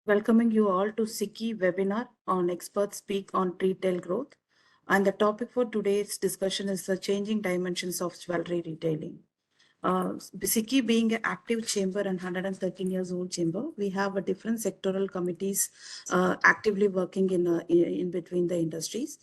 welcoming you all to SICKI webinar on Experts Speak on Retail Growth. And the topic for today's discussion is the changing dimensions of jewelry retailing. SICKI being an active chamber and 113 years old chamber, we have a different sectoral committees actively working in between the industries.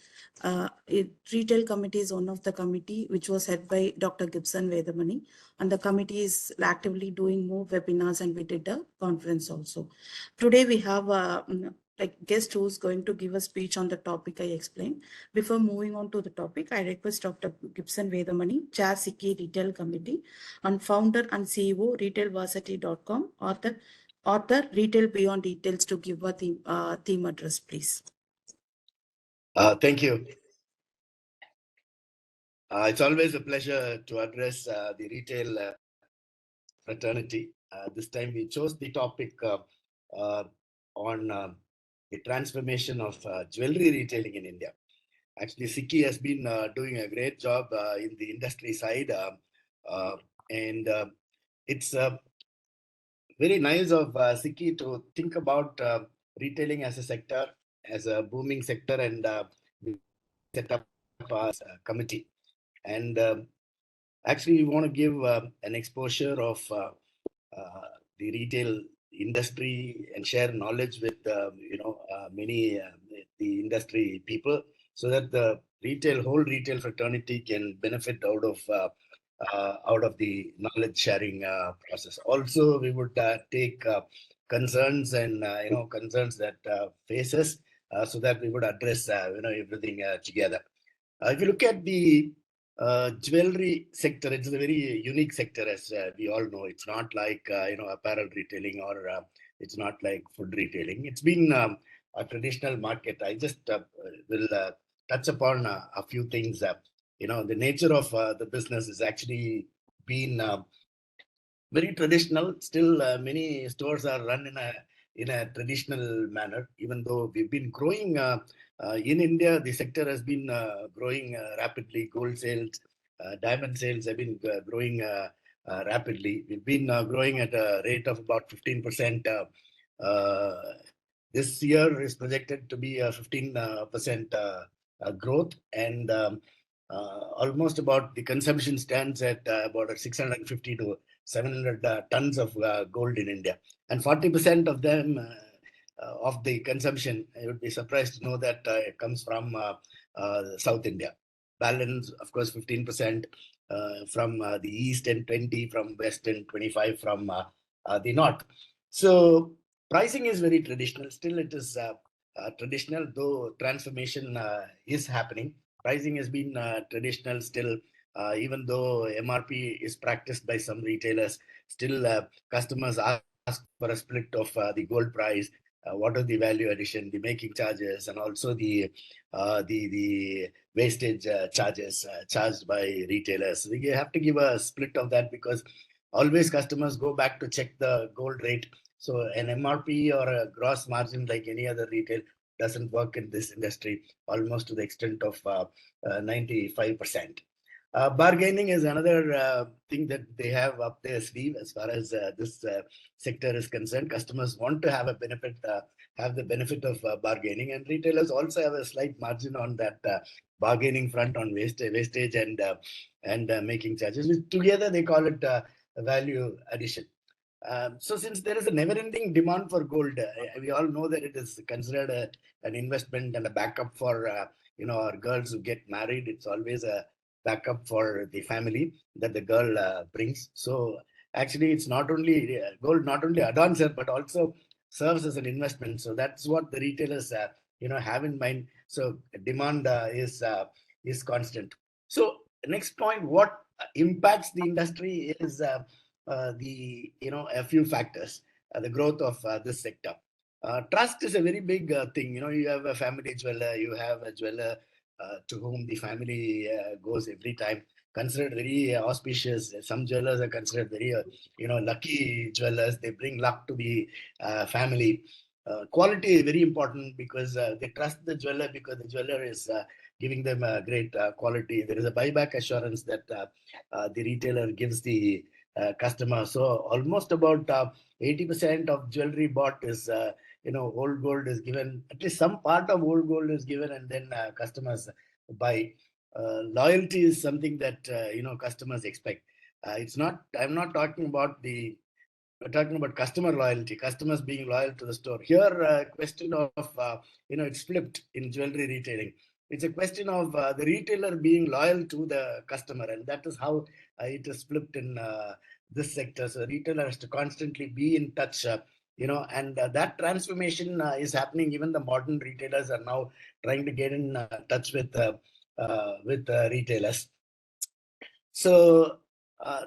Retail committee is one of the committee which was head by Dr. Gibson Vedamani, and the committee is actively doing more webinars, and we did a conference also. Today we have like guest who's going to give a speech on the topic I explained. Before moving on to the topic, I request Dr. Gibson Vedamani, Chair SICKI Retail Committee and founder and CEO retailvarsity.com, author Retail Beyond Details, to give a theme address, please. Thank you. It's always a pleasure to address the retail fraternity. This time we chose the topic on the transformation of jewelry retailing in India. Actually, SICKI has been doing a great job in the industry side, and it's very nice of SICKI to think about retailing as a sector, as a booming sector, and set up a committee. And actually, we want to give an exposure of the retail industry and share knowledge with many the industry people, so that the whole retail fraternity can benefit out of the knowledge sharing process. Also, we would take concerns and concerns that faces, so that we would address everything together. If you look at the jewelry sector, it's a very unique sector, as we all know. It's not like apparel retailing, or it's not like food retailing. It's been a traditional market. I just will touch upon a few things. The nature of the business is actually been very traditional. Still, many stores are run in a traditional manner. Even though we've been growing in India, the sector has been growing rapidly. Gold sales, diamond sales have been growing rapidly. We've been growing at a rate of about 15%. This year is projected to be a 15% growth, and almost about the consumption stands at about 650 to 700 tons of gold in India, and 40% of them of the consumption, I would be surprised to know that it comes from South India. Balance, of course, 15% from the east, and 20 from west, and 25 from the north. So pricing is very traditional. Still, it is traditional, though transformation is happening. Pricing has been traditional still, even though MRP is practiced by some retailers. Still, customers ask for a split of the gold price. What are the value addition, the making charges, and also the wastage charges charged by retailers. We have to give a split of that, because always customers go back to check the gold rate. So an MRP or a gross margin, like any other retail, doesn't work in this industry, almost to the extent of 95%. Bargaining is another thing that they have up their sleeve as far as this sector is concerned. Customers want to have the benefit of bargaining, and retailers also have a slight margin on that bargaining front on wastage and making charges. Together, they call it value addition. So since there is a never-ending demand for gold, we all know that it is considered an investment and a backup for our girls who get married. It's always a backup for the family that the girl brings. So actually, it's not only gold, not only adorns her, but also serves as an investment. So that's what the retailers have in mind. So demand is constant. So next point, what impacts the industry is a few factors. The growth of this sector. Trust is a very big thing. You have a family jeweler, you have a jeweler to whom the family goes every time, considered very auspicious. Some jewelers are considered very lucky jewelers. They bring luck to the family. Quality is very important, because they trust the jeweler, because the jeweler is giving them a great quality. There is a buyback assurance that the retailer gives the customer. So almost about 80% of jewelry bought is, old gold is given, at least some part of old gold is given, and then customers buy. Loyalty is something that, customers expect. I'm not talking about we're talking about customer loyalty, customers being loyal to the store. Here, question of, it's flipped in jewelry retailing. It's a question of the retailer being loyal to the customer, and that is how it is flipped in this sector. So, the retailer has to constantly be in touch, and that transformation is happening. Even the modern retailers are now trying to get in touch with retailers. So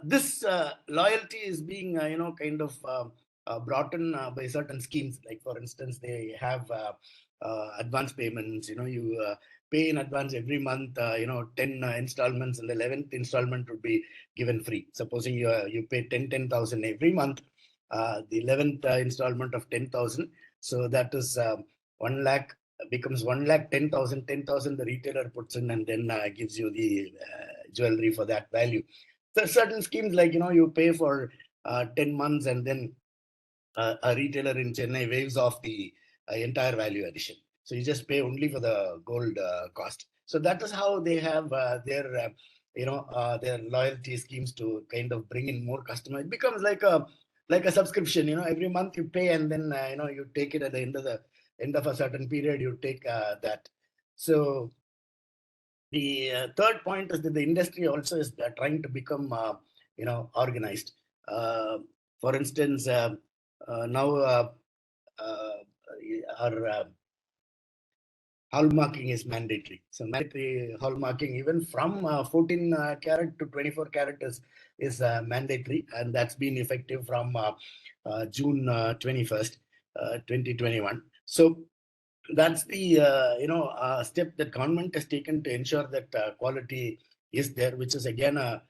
this loyalty is being, kind of brought in by certain schemes. Like, for instance, they have advance payments. You pay in advance every month. 10 installments, and the 11th installment would be given free. Supposing you pay 10,000 every month, the 11th installment of 10,000. So that is 1 lakh becomes 1,10,000. 10,000 the retailer puts in, and then gives you the jewelry for that value. There are certain schemes like, you pay for 10 months, and then a retailer in Chennai waives off the entire value addition. So you just pay only for the gold cost. So that is how they have their loyalty schemes to kind of bring in more customers. It becomes like a subscription. Every month you pay, and then you take it at the end of a certain period. You take that. So the third point is that the industry also is trying to become, organized. For instance, now our hallmarking is mandatory. So mandatory hallmarking, even from 14 carat to 24 carat, is mandatory, and that's been effective from June 21st, 2021. So that's the step that government has taken to ensure that quality is there, which is again a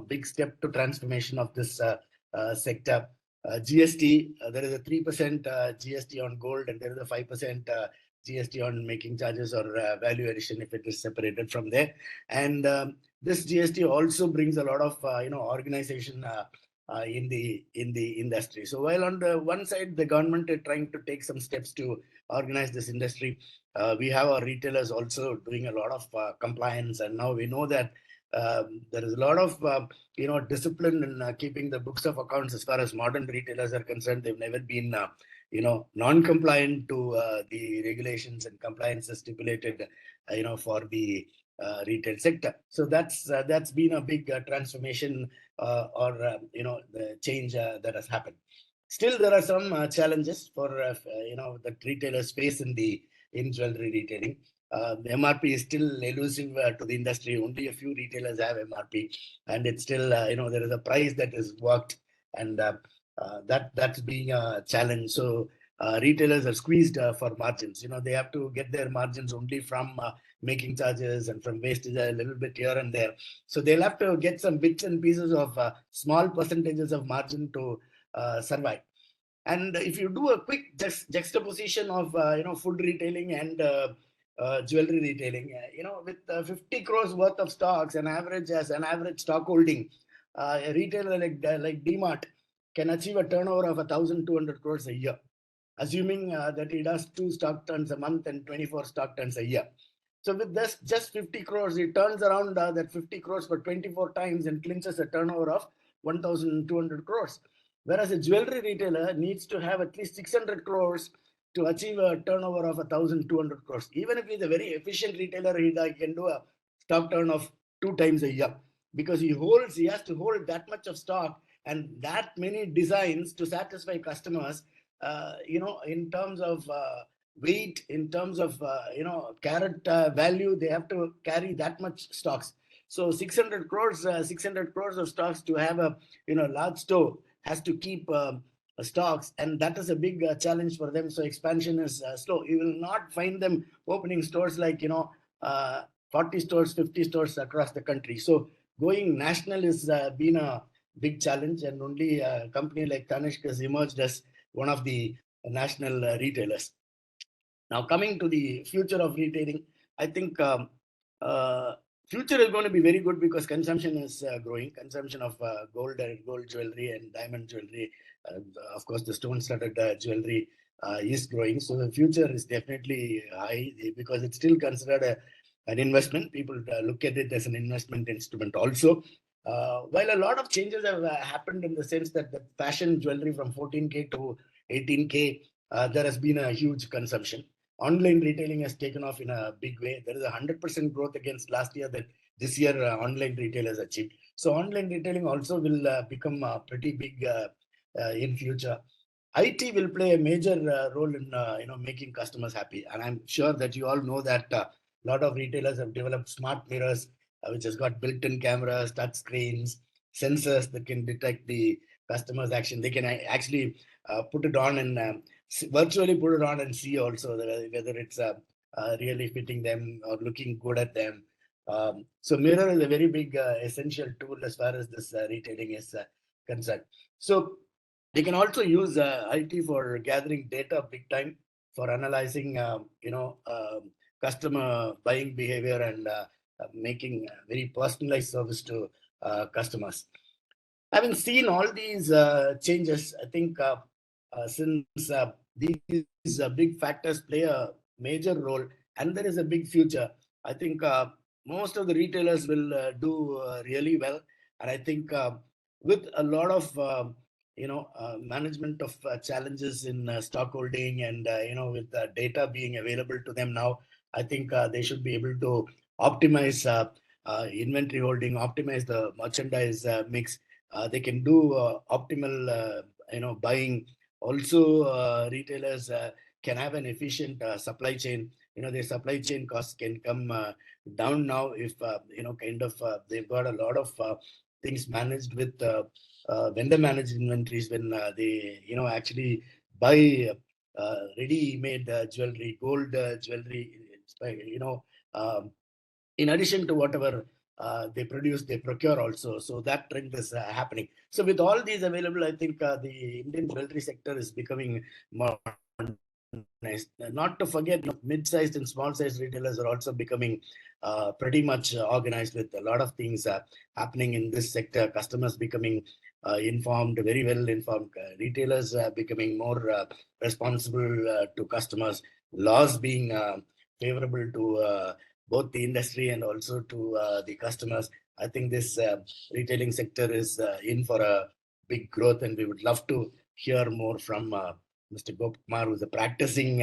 big step to transformation of this sector. GST, there is a 3% GST on gold, and there is a 5% GST on making charges or value addition if it is separated from there. And this GST also brings a lot of organization in the industry. So while on the one side the government is trying to take some steps to organize this industry, we have our retailers also doing a lot of compliance, and now we know that there is a lot of discipline in keeping the books of accounts. As far as modern retailers are concerned, they've never been non-compliant to the regulations and compliances stipulated for the retail sector. So that's been a big transformation or the change that has happened. Still, there are some challenges for that retailers face in jewelry retailing. The MRP is still elusive to the industry. Only a few retailers have MRP, and it's still there is a price that is worked, and that's being a challenge. So retailers are squeezed for margins. They have to get their margins only from making charges and from wastage a little bit here and there. So they'll have to get some bits and pieces of small percentages of margin to survive. And if you do a quick juxtaposition of food retailing and jewelry retailing, with 50 crores worth of stocks, an average stock holding, a retailer like DMart can achieve a turnover of 1,200 crores a year, assuming that it does 2 stock turns a month and 24 stock turns a year. So with this, just 50 crores, it turns around that 50 crores for 24 times and clinches a turnover of 1,200 crores. Whereas a jewelry retailer needs to have at least 600 crores to achieve a turnover of 1,200 crores. Even if he's a very efficient retailer, he can do a stock turn of 2 times a year, because he has to hold that much of stock and that many designs to satisfy customers. In terms of weight, in terms of carat value, they have to carry that much stocks. So 600 crores of stocks to have a large store has to keep stocks, and that is a big challenge for them. So expansion is slow. You will not find them opening stores like 40 stores, 50 stores across the country. So going national has been a big challenge, and only a company like Tanishq has emerged as one of the national retailers. Now, coming to the future of retailing, I think future is going to be very good because consumption is growing. Consumption of gold jewelry and diamond jewelry Of course, the stone-studded jewelry is growing. So the future is definitely high because it's still considered an investment. People look at it as an investment instrument also. While a lot of changes have happened in the sense that the fashion jewelry from 14K to 18K, there has been a huge consumption. Online retailing has taken off in a big way. There is a 100% growth against last year that this year online retail has achieved. So online retailing also will become pretty big in future. IT will play a major role in making customers happy, and I'm sure that you all know that a lot of retailers have developed smart mirrors, which has got built-in cameras, touch screens, sensors that can detect the customer's action. They can actually put it on and virtually put it on and see also whether it's really fitting them or looking good at them. So mirror is a very big essential tool as far as this retailing is concerned. So they can also use IT for gathering data big time, for analyzing customer buying behavior and making very personalized service to customers. Having seen all these changes, I think since these big factors play a major role and there is a big future, I think most of the retailers will do really well. And I think with a lot of management of challenges in stock holding and with data being available to them now, I think they should be able to optimize inventory holding, optimize the merchandise mix. They can do optimal buying. Also retailers can have an efficient supply chain. Their supply chain costs can come down now if they've got a lot of things managed with vendor managed inventories. When they actually buy ready-made jewelry, gold jewelry, um, in addition to whatever they produce, they procure also. So that trend is happening. So with all these available, I think the Indian jewelry sector is becoming more nice. Not to forget, mid-sized and small-sized retailers are also becoming pretty much organized, with a lot of things happening in this sector. Customers becoming informed, very well informed. Retailers becoming more responsible to customers. Laws being favorable to both the industry and also to the customers. I think this retailing sector is in for a big growth, and we would love to hear more from Mr. Gopkumar, who is a practicing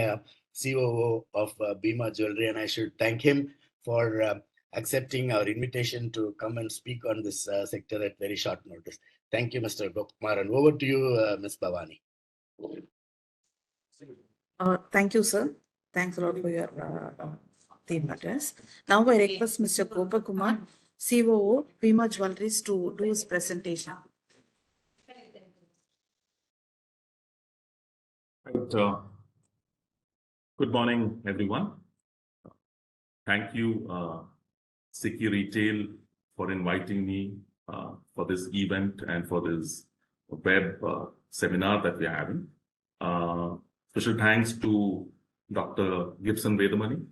COO of Bima Jewelry, and I should thank him for accepting our invitation to come and speak on this sector at very short notice. Thank you, Mr. Gopkumar, and over to you, Ms. Bhavani. Thank you, sir. Thanks a lot for your theme address. Now I request Mr. Gopakumar, COO, Bima Jewelries, to do his presentation. Right, good morning, everyone. Thank you, Siki Retail, for inviting me for this event and for this web seminar that we are having. Special thanks to Dr. Gibson Vedamani.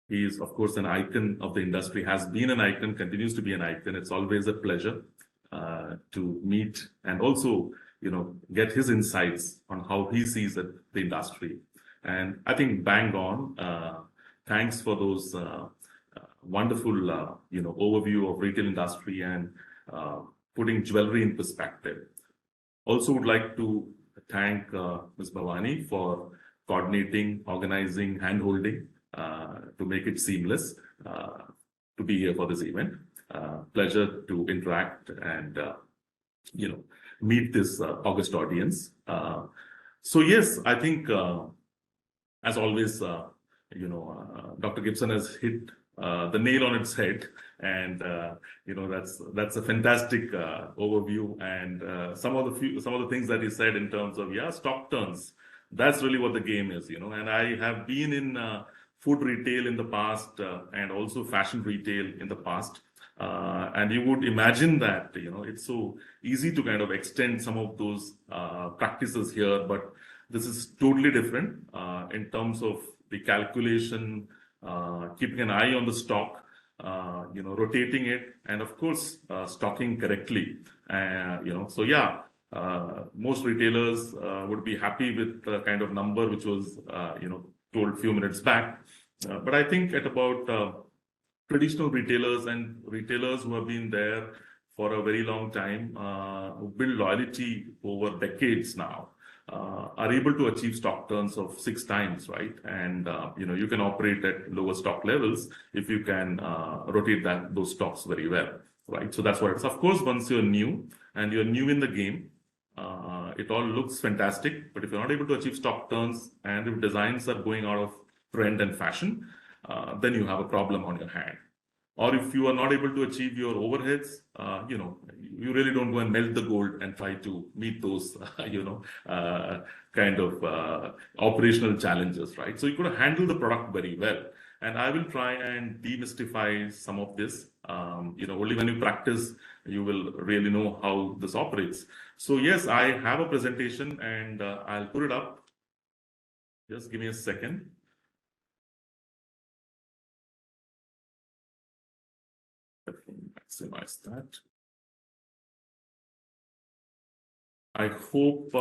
He is, of course, an icon of the industry, has been an icon, continues to be an icon. It's always a pleasure to meet and also, get his insights on how he sees the industry. And I think bang on. Thanks for those wonderful, overview of retail industry and putting jewelry in perspective. Also would like to thank Ms. Bhavani for coordinating, organizing, hand-holding to make it seamless to be here for this event. Pleasure to interact and, meet this August audience. So yes, I think as always, Dr. Gibson has hit the nail on its head, and that's a fantastic overview. And some of the things that he said in terms of stock turns, that's really what the game is, And I have been in food retail in the past and also fashion retail in the past. And you would imagine that, it's so easy to kind of extend some of those practices here, but this is totally different in terms of the calculation, keeping an eye on the stock, rotating it, and of course, stocking correctly. So Most retailers would be happy with the kind of number which was, told a few minutes back. But I think at about traditional retailers and retailers who have been there for a very long time, who build loyalty over decades now, are able to achieve stock turns of 6 times, right? And you can operate at lower stock levels if you can rotate those stocks very well, right? So that's what it's. Of course, once you're new and you're new in the game, it all looks fantastic. But if you're not able to achieve stock turns and if designs are going out of trend and fashion, then you have a problem on your hand. Or if you are not able to achieve your overheads, you really don't go and melt the gold and try to meet those, kind of operational challenges, right? So you got to handle the product very well. And I will try and demystify some of this. Only when you practice, you will really know how this operates. So yes, I have a presentation and I'll put it up. Just give me a second. Maximize that. I hope,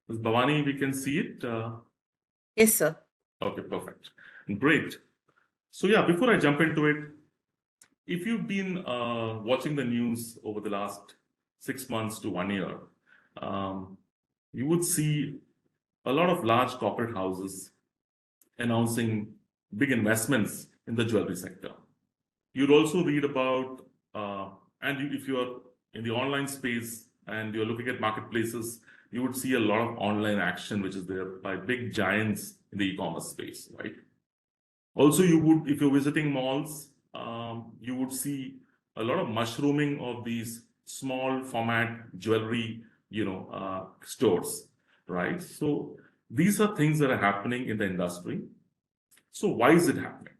Ms. Bhavani, we can see it. Yes, sir. Okay, perfect. Great. So yeah, before I jump into it, if you've been watching the news over the last 6 months to 1 year, you would see a lot of large corporate houses announcing big investments in the jewelry sector. You'd also read about, and if you're in the online space and you're looking at marketplaces, you would see a lot of online action, which is there by big giants in the e-commerce space, right? Also, you would, if you're visiting malls, you would see a lot of mushrooming of these small format jewelry, stores, right? So these are things that are happening in the industry. So why is it happening?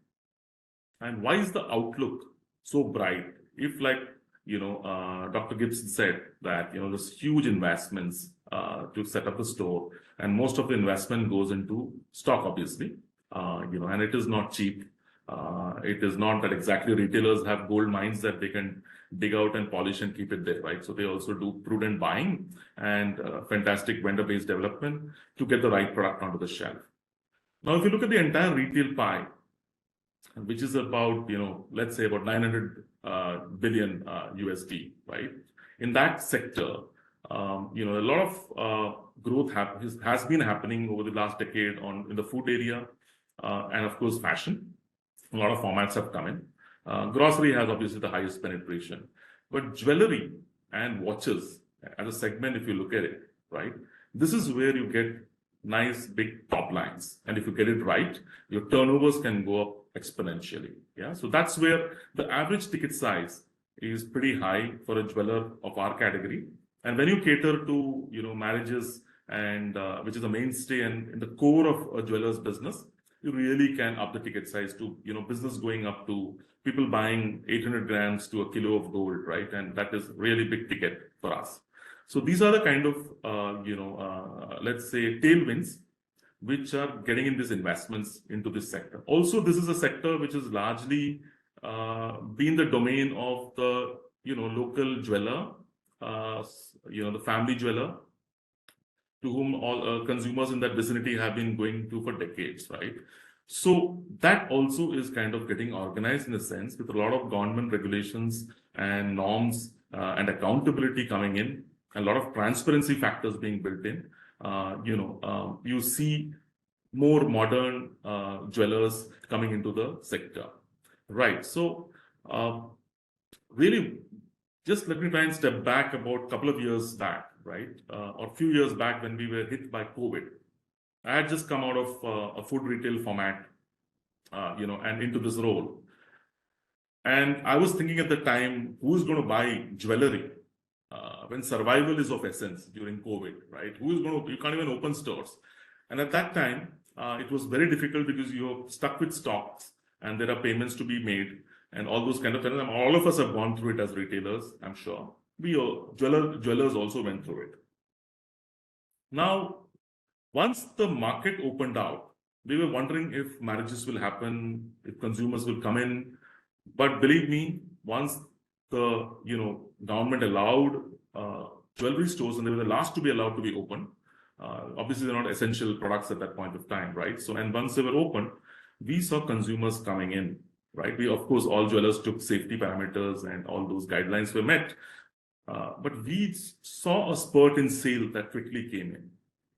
And why is the outlook so bright? If Dr. Gibson said that, there's huge investments to set up the store, and most of the investment goes into stock, obviously, and it is not cheap. It is not that exactly retailers have gold mines that they can dig out and polish and keep it there, right? So they also do prudent buying and fantastic vendor-based development to get the right product onto the shelf. Now, if you look at the entire retail pie, which is about, let's say about 900 billion USD, right? In that sector, a lot of growth has been happening over the last decade in the food area, and of course, fashion. A lot of formats have come in. Grocery has obviously the highest penetration, but jewelry and watches as a segment, if you look at it, right? This is where you get nice big top lines. And if you get it right, your turnovers can go up exponentially. Yeah. So that's where the average ticket size is pretty high for a jeweler of our category. And when you cater to, marriages and which is a mainstay and in the core of a jeweler's business, you really can up the ticket size to, business going up to people buying 800 grams to a kilo of gold, right? And that is really big ticket for us. So these are the kind of, let's say, tailwinds which are getting in these investments into this sector. Also, this is a sector which has largely been the domain of the, local jeweler, the family jeweler, to whom all consumers in that vicinity have been going to for decades, right? So that also is kind of getting organized in a sense with a lot of government regulations and norms and accountability coming in, a lot of transparency factors being built in. You see more modern jewelers coming into the sector, right? So really, just let me try and step back about a couple of years back, right? Or a few years back when we were hit by COVID. I had just come out of a food retail format, and into this role. And I was thinking at the time, who's going to buy jewelry when survival is of essence during COVID, right? You can't even open stores. And at that time, it was very difficult because you're stuck with stocks and there are payments to be made and all those kind of things. All of us have gone through it as retailers, I'm sure. Jewelers also went through it. Now, once the market opened out, we were wondering if marriages will happen, if consumers will come in. But believe me, once the government allowed jewelry stores, and they were the last to be allowed to be open. Obviously, they're not essential products at that point of time, right? So, and once they were open, we saw consumers coming in, right? We, of course, all jewelers took safety parameters and all those guidelines were met. But we saw a spurt in sale that quickly came in.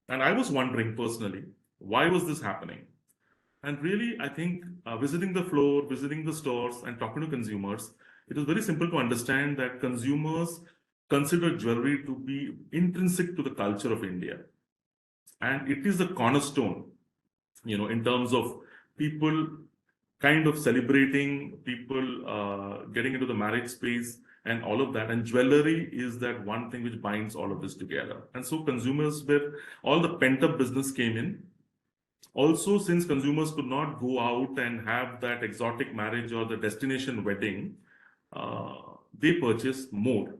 And I was wondering personally, why was this happening? And really, I think visiting the floor, visiting the stores, and talking to consumers, it was very simple to understand that consumers consider jewelry to be intrinsic to the culture of India. And it is a cornerstone, in terms of people kind of celebrating, people getting into the marriage space and all of that. And jewelry is that one thing which binds all of this together. And so consumers all the pent-up business came in. Also, since consumers could not go out and have that exotic marriage or the destination wedding, they purchased more.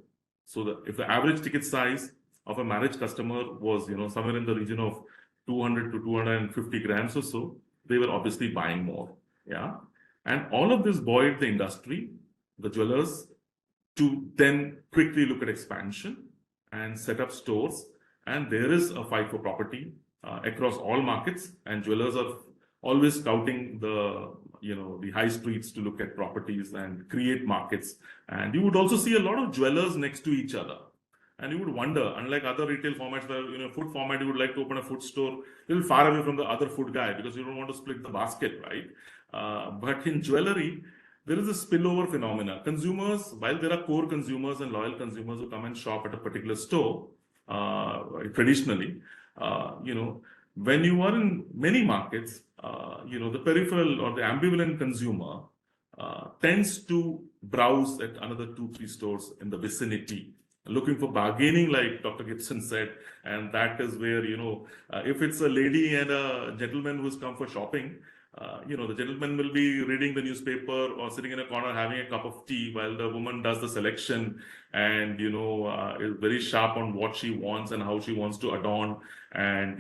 So if the average ticket size of a marriage customer was, somewhere in the region of 200 to 250 grams or so, they were obviously buying more. Yeah. And all of this buoyed the industry, the jewelers, to then quickly look at expansion and set up stores. And there is a fight for property across all markets, and jewelers are always scouting the high streets to look at properties and create markets. And you would also see a lot of jewelers next to each other. And you would wonder, unlike other retail formats where, food format, you would like to open a food store a little far away from the other food guy because you don't want to split the basket, right? But in jewelry, there is a spillover phenomena. Consumers, while there are core consumers and loyal consumers who come and shop at a particular store, traditionally, when you are in many markets, the peripheral or the ambivalent consumer tends to browse at another 2-3 stores in the vicinity, looking for bargaining, like Dr. Gibson said. And that is where, if it's a lady and a gentleman who's come for shopping, the gentleman will be reading the newspaper or sitting in a corner having a cup of tea while the woman does the selection and, is very sharp on what she wants and how she wants to adorn and,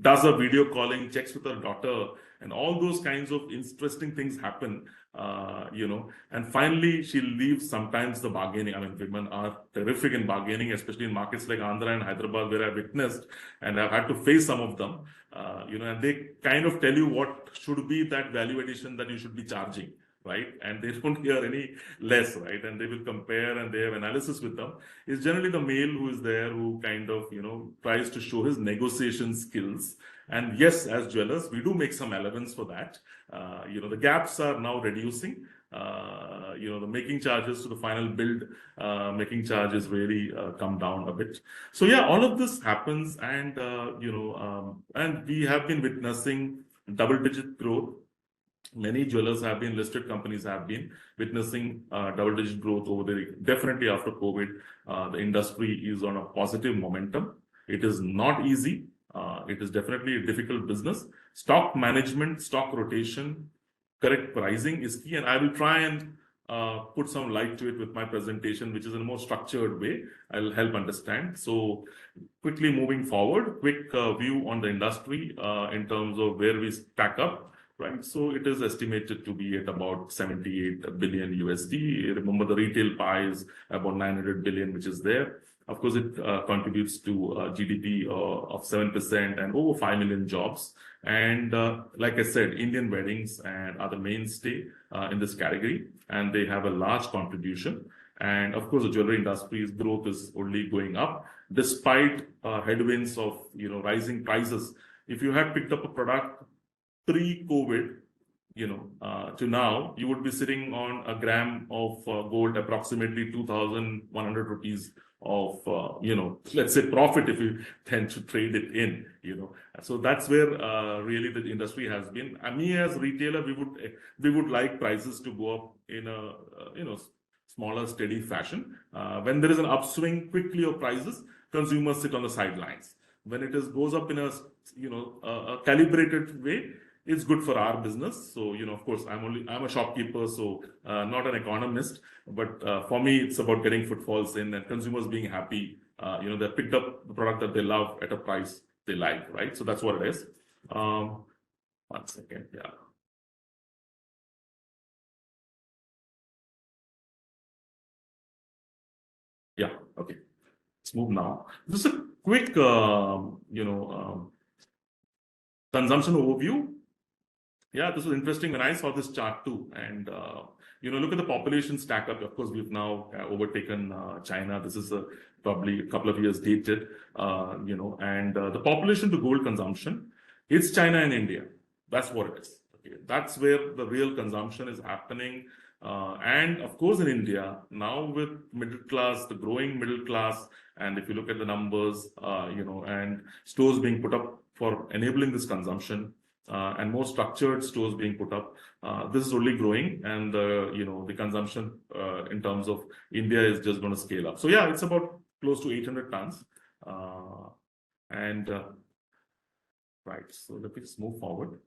does a video calling, checks with her daughter, and all those kinds of interesting things happen, and finally she leaves sometimes the bargaining. I mean, women are terrific in bargaining, especially in markets like Andhra and Hyderabad, where I witnessed and I've had to face some of them, and they kind of tell you what should be that value addition that you should be charging, right? And they don't hear any less, right? And they will compare and they have analysis with them. It's generally the male who is there who kind of, tries to show his negotiation skills. And yes, as jewelers, we do make some allowance for that. The gaps are now reducing. The making charges to the final build, making charges really come down a bit. So yeah, all of this happens, and and we have been witnessing double-digit growth. Many jewelers have been, listed companies have been witnessing double-digit growth over there. Definitely after COVID, the industry is on a positive momentum. It is not easy. It is definitely a difficult business. Stock management, stock rotation, correct pricing is key. And I will try and put some light to it with my presentation, which is in a more structured way. I'll help understand. So quickly moving forward, quick view on the industry in terms of where we stack up. Right, so it is estimated to be at about 78 billion USD. Remember, the retail pie is about 900 billion, which is there. Of course, it contributes to GDP of 7% and over 5 million jobs. And like I said, Indian weddings and are the mainstay in this category, and they have a large contribution. And of course, the jewelry industry's growth is only going up despite headwinds of rising prices. If you had picked up a product pre-COVID, to now, you would be sitting on a gram of gold, approximately 2,100 rupees of, let's say profit if you tend to trade it in, So that's where really the industry has been. And me as retailer, we would like prices to go up in a, smaller, steady fashion. When there is an upswing quickly of prices, consumers sit on the sidelines. When it goes up in a, a calibrated way, it's good for our business. So, of course, I'm a shopkeeper, so not an economist. But for me, it's about getting footfalls in and consumers being happy. They picked up the product that they love at a price they like, right? So that's what it is. 1 second, yeah. Yeah, okay. let's move now. Just a quick, consumption overview. Yeah, this was interesting when I saw this chart too. And, look at the population stack up. Of course, we've now overtaken China. This is probably a couple of years dated, and the population to gold consumption, it's China and India. That's what it is. Okay. That's where the real consumption is happening. And of course, in India, now with middle class, the growing middle class, and if you look at the numbers, and stores being put up for enabling this consumption, and more structured stores being put up, this is only growing, and the consumption in terms of India is just going to scale up. So yeah, it's about close to 800 tons. Right, so let me just move forward.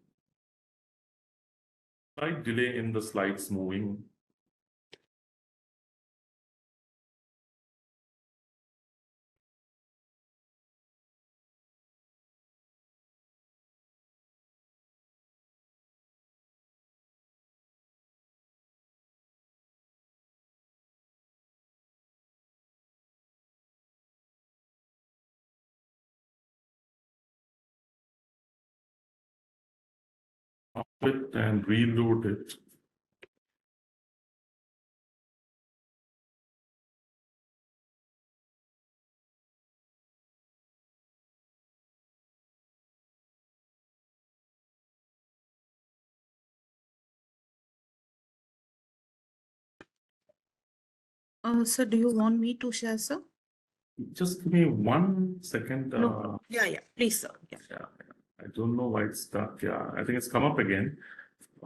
Slight delay in the slides moving. It and reload it. Sir, do you want me to share, sir? Just give me 1 second. No problem. Yeah, please, sir. Yeah. Yeah, I don't know why it's stuck. Yeah, I think it's come up again.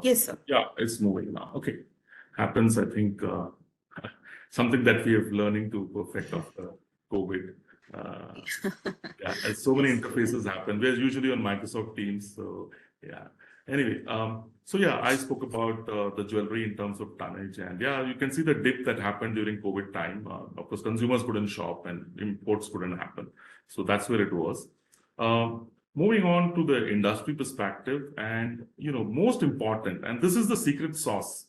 Yes, sir. Yeah, it's moving now. Okay. Happens, I think, something that we have learning to perfect after COVID. Yeah, as so many interfaces happen. We're usually on Microsoft Teams. So yeah. Anyway, so yeah, I spoke about the jewelry in terms of tonnage, and yeah, you can see the dip that happened during COVID time. Of course, consumers couldn't shop and imports couldn't happen. So that's where it was. Moving on to the industry perspective, and most important, and this is the secret sauce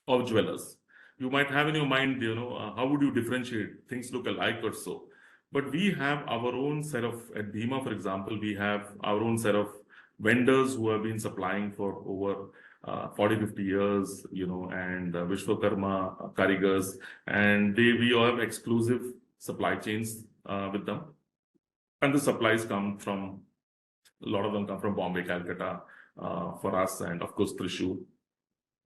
of jewelers. You might have in your mind, how would you differentiate? Things look alike or so. But we have our own set of, at Bima, for example, we have our own set of vendors who have been supplying for over 40, 50 years, and Vishwakarma Karigars, and we all have exclusive supply chains with them. And the supplies come from, a lot of them come from Bombay, Calcutta, for us, and of course, Thrissur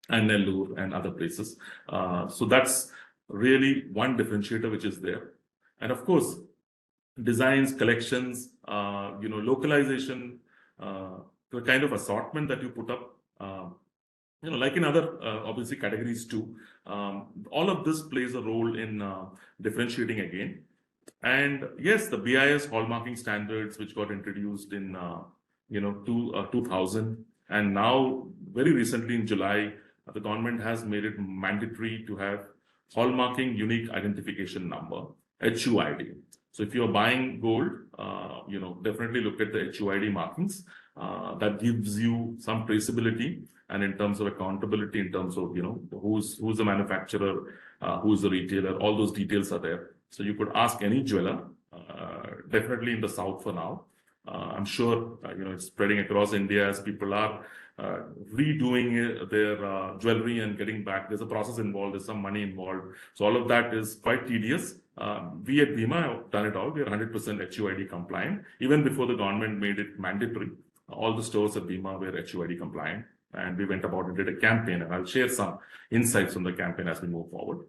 and Nellore and other places. So that's really one differentiator which is there. And of course, designs, collections, localization, the kind of assortment that you put up, like in other, obviously, categories too. All of this plays a role in differentiating again. And yes, the BIS hallmarking standards, which got introduced in 2000, and now very recently in July, the government has made it mandatory to have hallmarking unique identification number, HUID. So if you're buying gold, definitely look at the HUID markings. That gives you some traceability, and in terms of accountability, in terms of who's the manufacturer, who's the retailer, all those details are there. So you could ask any jeweler, definitely in the south for now. I'm sure it's spreading across India as people are redoing their jewelry and getting back. There's a process involved, there's some money involved. So all of that is quite tedious. We at Bima have done it all. We are 100% HUID compliant. Even before the government made it mandatory, all the stores at Bima were HUID compliant. And we went about and did a campaign, and I'll share some insights from the campaign as we move forward.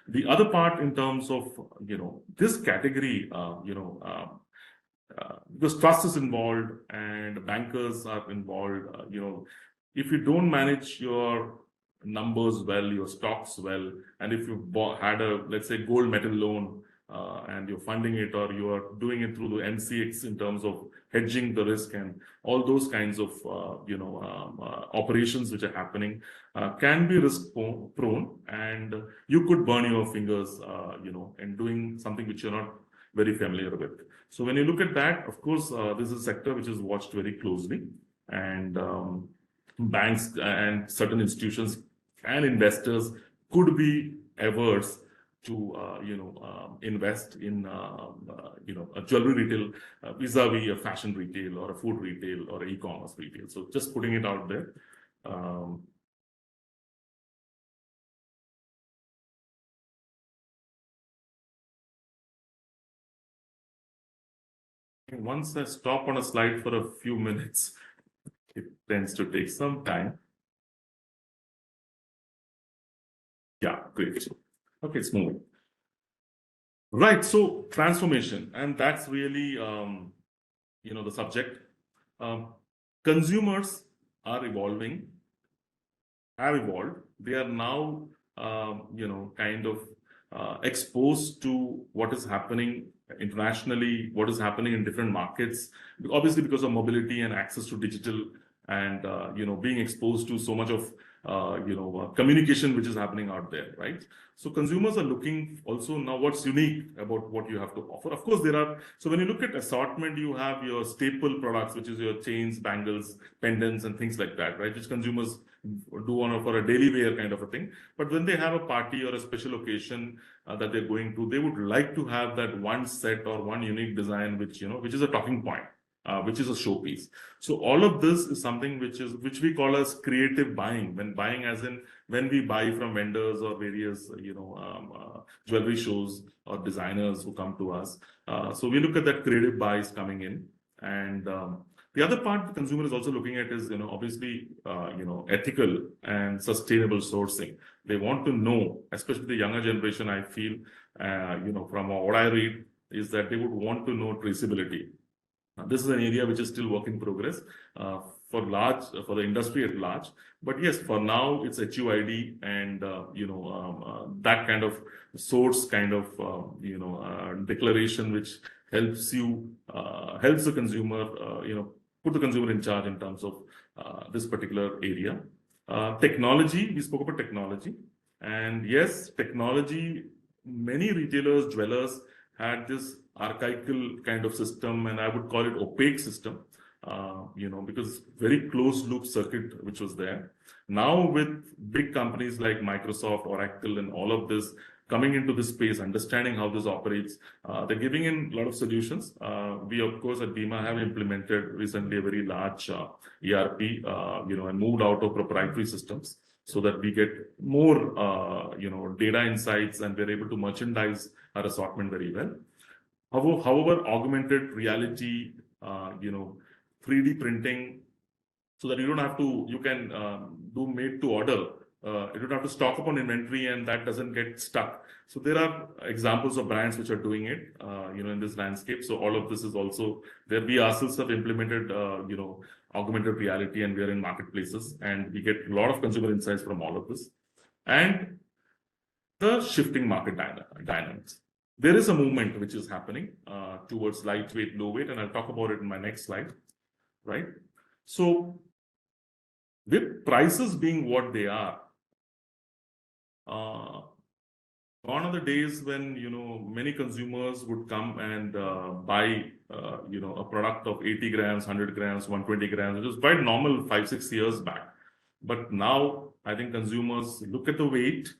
The other part in terms of, this category, because trust is involved and bankers are involved, if you don't manage your numbers well, your stocks well, and if you had a, let's say, gold metal loan, and you're funding it, or you are doing it through the MCX in terms of hedging the risk and all those kinds of, operations which are happening, can be risk prone, and you could burn your fingers, in doing something which you're not very familiar with. So when you look at that, of course, this is a sector which is watched very closely, and banks and certain institutions and investors could be averse to invest in a jewelry retail vis-a-vis a fashion retail or a food retail or e-commerce retail. So just putting it out there. Once I stop on a slide for a few minutes, it tends to take some time. Yeah, great. Okay, it's moving. Right, so transformation, and that's really, the subject. Consumers are evolving, have evolved. They are now, kind of exposed to what is happening internationally, what is happening in different markets, obviously because of mobility and access to digital and, being exposed to so much of, communication which is happening out there, right? So consumers are looking also now what's unique about what you have to offer. Of course, so when you look at assortment, you have your staple products, which is your chains, bangles, pendants, and things like that, right? Which consumers do for a daily wear kind of a thing. But when they have a party or a special occasion that they're going to, they would like to have that one set or one unique design, which is a talking point, which is a showpiece. So all of this is something which we call as creative buying. When buying, as in when we buy from vendors or various jewelry shows or designers who come to us. So we look at that creative buys coming in, and the other part the consumer is also looking at is obviously ethical and sustainable sourcing. They want to know, especially the younger generation. I feel from what I read is that they would want to know traceability. This is an area which is still work in progress for the industry at large. But yes, for now it's HUID and that kind of source kind of declaration which helps the consumer put the consumer in charge in terms of this particular area. Technology, we spoke about technology, and yes, technology. Many retailers, jewelers had this archaical kind of system, and I would call it opaque system, because very closed loop circuit which was there. Now with big companies like Microsoft, Oracle, and all of this coming into this space, understanding how this operates, they're giving in a lot of solutions. We of course at Bima have implemented recently a very large ERP, and moved out of proprietary systems so that we get more, data insights, and we're able to merchandise our assortment very well. However, augmented reality, 3D printing, so that you can do made to order. You don't have to stock up on inventory, and that doesn't get stuck. So there are examples of brands which are doing it, in this landscape. So all of this is also where we ourselves have implemented, augmented reality, and we are in marketplaces, and we get a lot of consumer insights from all of this. And the shifting market dynamics. There is a movement which is happening towards lightweight, low weight, and I'll talk about it in my next slide, right? So with prices being what they are, gone are the days when, many consumers would come and buy, a product of 80 grams, 100 grams, 120 grams, which was quite normal 5-6 years back. But now I think consumers look at the weight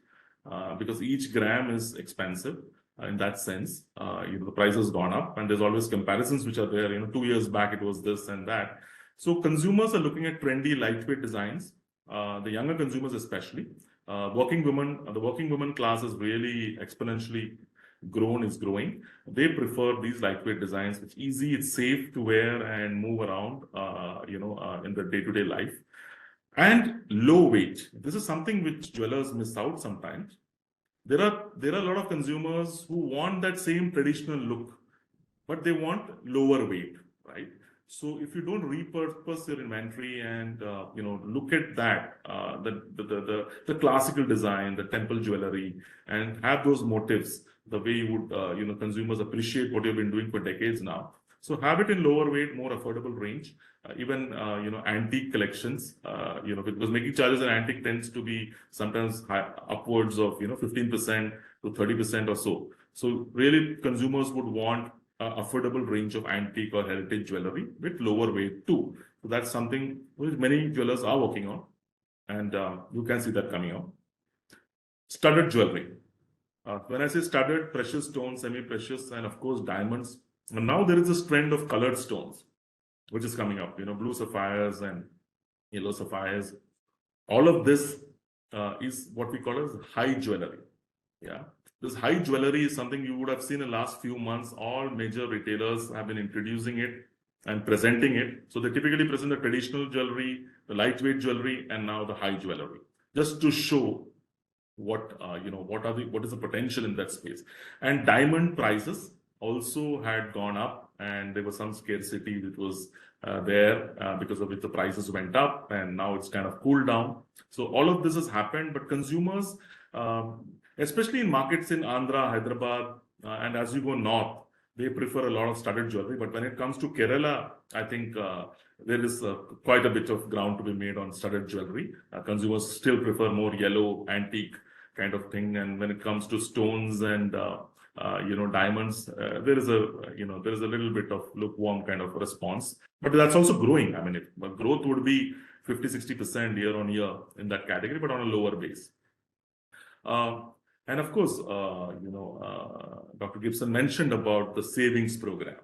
because each gram is expensive. In that sense, the price has gone up, and there's always comparisons which are there. 2 years back it was this and that. So consumers are looking at trendy lightweight designs. The younger consumers especially, the working women class is really exponentially growing. They prefer these lightweight designs. It's easy, it's safe to wear and move around, in the day-to-day life. And low weight. This is something which jewelers miss out sometimes. There are a lot of consumers who want that same traditional look, but they want lower weight, right? So if you don't repurpose your inventory and look at that, the classical design, the temple jewelry, and have those motifs the way you would, consumers appreciate what you've been doing for decades now. So have it in lower weight, more affordable range. Even antique collections, because making charges in antique tends to be sometimes upwards of 15% to 30% or so. So really, consumers would want affordable range of antique or heritage jewelry with lower weight too. So that's something which many jewelers are working on, and you can see that coming out. Studded jewelry. When I say studded, precious stones, semi-precious, and of course diamonds. And now there is this trend of colored stones, which is coming up. Blue sapphires and yellow sapphires. All of this is what we call as high jewelry. Yeah, this high jewelry is something you would have seen in the last few months. All major retailers have been introducing it and presenting it. So they typically present the traditional jewelry, the lightweight jewelry, and now the high jewelry, just to show what is the potential in that space. And diamond prices also had gone up, and there was some scarcity which was there because of which the prices went up, and now it's kind of cooled down. So all of this has happened, but consumers, especially in markets in Andhra, Hyderabad, and as you go north, they prefer a lot of studded jewelry. But when it comes to Kerala, I think there is quite a bit of ground to be made on studded jewelry. Consumers still prefer more yellow, antique kind of thing. And when it comes to stones and diamonds, there is a little bit of lukewarm kind of response. But that's also growing. I mean, growth would be 50-60% year on year in that category, but on a lower base. And of course, Dr. Gibson mentioned about the savings program.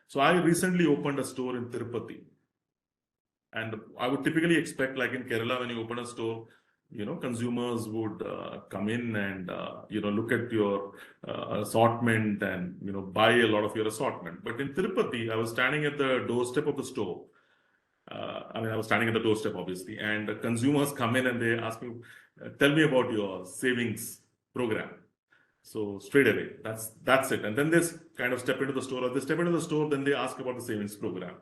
So I recently opened a store in Tirupati. And I would typically expect, like in Kerala, when you open a store, consumers would come in and, look at your assortment and, buy a lot of your assortment. But in Tirupati, I was standing at the doorstep of the store. I was standing at the doorstep, obviously, and the consumers come in and they ask me, tell me about your savings program. So straight away, that's it. And then they kind of step into the store, or they step into the store, then they ask about the savings program.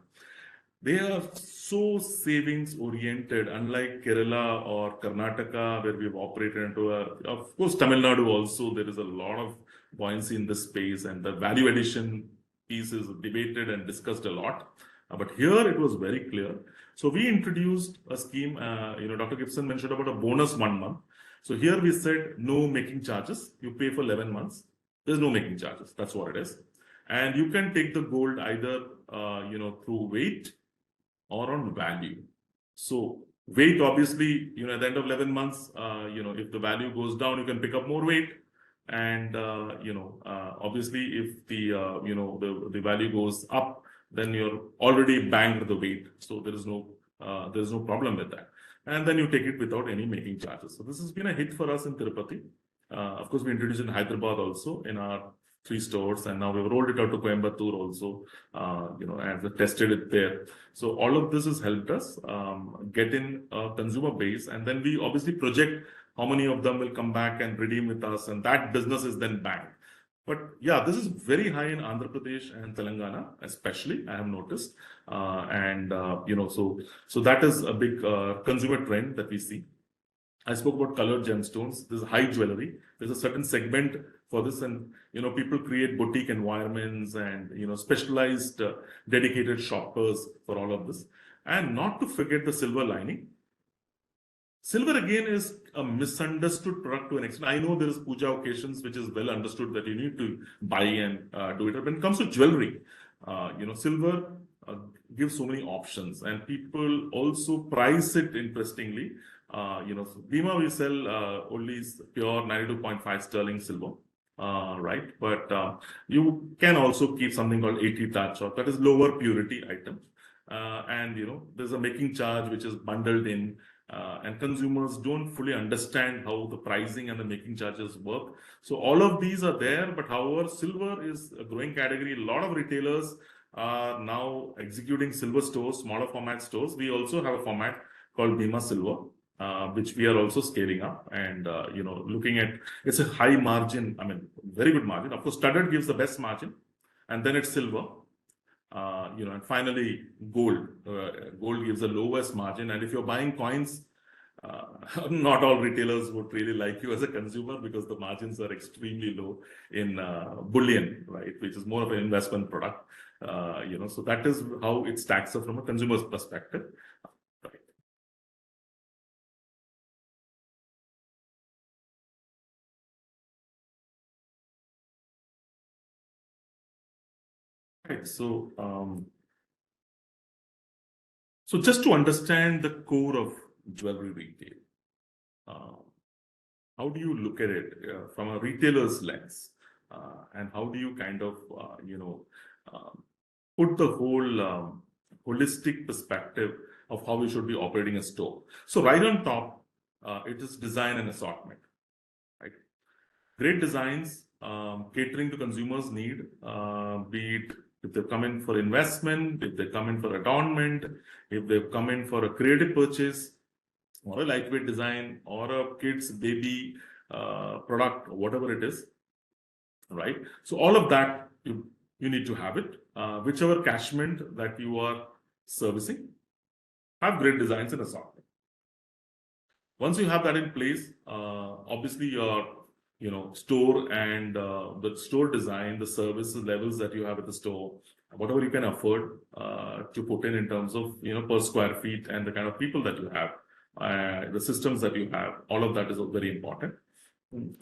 They are so savings oriented, unlike Kerala or Karnataka, where we've operated into of course, Tamil Nadu also, there is a lot of buoyancy in this space, and the value addition piece is debated and discussed a lot. But here it was very clear. So we introduced a scheme, Dr. Gibson mentioned about a bonus 1 month. So here we said no making charges. You pay for 11 months. There's no making charges. That's what it is. And you can take the gold either, through weight or on value. So weight, obviously, at the end of 11 months, if the value goes down, you can pick up more weight. And, obviously, if the value goes up, then you're already banked the weight. So there's no problem with that. And then you take it without any making charges. So this has been a hit for us in Tirupati. Of course, we introduced it in Hyderabad also in our 3 stores, and now we've rolled it out to Coimbatore also, and tested it there. So all of this has helped us get in a consumer base, and then we obviously project how many of them will come back and redeem with us, and that business is then banked. But yeah, this is very high in Andhra Pradesh and Telangana, especially, I have noticed. So that is a big consumer trend that we see. I spoke about colored gemstones. This is high jewelry. There's a certain segment for this, and people create boutique environments and specialized dedicated shoppers for all of this. And not to forget the silver lining. Silver again is a misunderstood product to an extent. I know there is puja occasions which is well understood that you need to buy and do it. But when it comes to jewelry, silver gives so many options, and people also price it interestingly. Bima we sell only pure 92.5 sterling silver, right? But you can also keep something called 80 touch, or that is lower purity items. And there's a making charge which is bundled in. And consumers don't fully understand how the pricing and the making charges work. So all of these are there, but however, silver is a growing category. A lot of retailers are now executing silver stores, smaller format stores. We also have a format called Bima Silver, which we are also scaling up and, looking at, it's a high margin, very good margin. Of course, studded gives the best margin, and then it's silver. And finally, gold. Gold gives the lowest margin. And if you're buying coins, not all retailers would really like you as a consumer because the margins are extremely low in bullion, right? Which is more of an investment product. So that is how it stacks up from a consumer's perspective. Right. So just to understand the core of jewelry retail, how do you look at it from a retailer's lens? And how do you kind of, put the whole holistic perspective of how we should be operating a store? So right on top, it is design and assortment, right? Great designs, catering to consumers' need, be it if they come in for investment, if they come in for adornment, if they come in for a creative purchase, or a lightweight design, or a kid's baby product, or whatever it is, right? So all of that, you need to have it. Whichever catchment that you are servicing, have great designs and assortment. Once you have that in place, obviously your store and the store design, the service levels that you have at the store, whatever you can afford to put in terms of per square feet and the kind of people that you have, the systems that you have, all of that is very important.